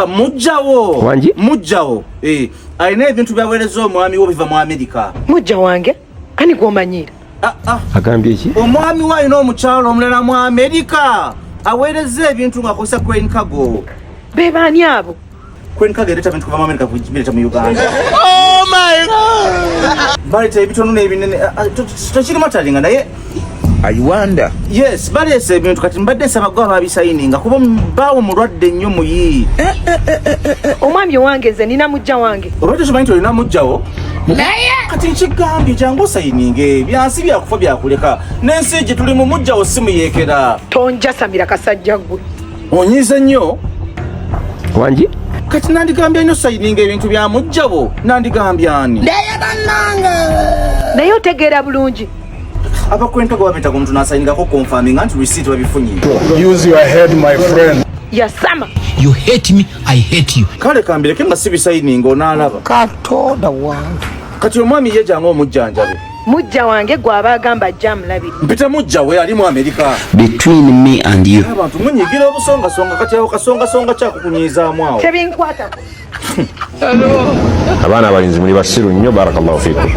Mujjawo. Wanji? Mujjawo. Alina ebintu byaweereza omwami wo biva mu Amerika. Mujja wange ani gw'omanyira? Agambye ki? Omwami we alina omukyalo omulala mu Amerika. Aweereza ebintu ng'akozesa Crane Cargo. Be baani abo? Crane Cargo ereeta ebintu kuva mu Amerika kubireta mu Uganda. Oh my God! Baleeta ebitono n'ebinene. Tokirima talinga naye. I wonder. Yes, baleese ebintu kati mbadde nsaba gwe ababisayininga kuba baawo mulwadde nnyo muyi. Omwami owange nze nina mujja wange. Obadde kimanyi nti olina mujjawo? Kati nkigambye jangu osayininge byansi byakufa byakuleka n'ensi gye tuli mu mujjawo si muyeekera. Tonjasamira kasajja ggwe. Onyiize nnyo. Wanji? Kati nandigambye nnyo sayininga ebintu bya mujjawo nandigambye ani? Naye otegeera bulungi. Abakwenta gwe babeta ku muntu n'asayiningako confirming nti receipt babifunye. Use your head, my friend. Yasama. You hate me, I hate you. Kale kambireke nga si bisayininga onaalaba. Katonda wange. Kati omwami ye jangu omujjanjabe. Mujja wange gw'aba agamba ajja amulabire. Mpita mujjawe ali mu Amerika. Between me and you. Abantu munyigira obusongasonga kati awo kasongasonga kyakukunyiizaamu awo. Tebinkwatako. Abaana abalinzi muli basiru nnyo barakallahu fiikum.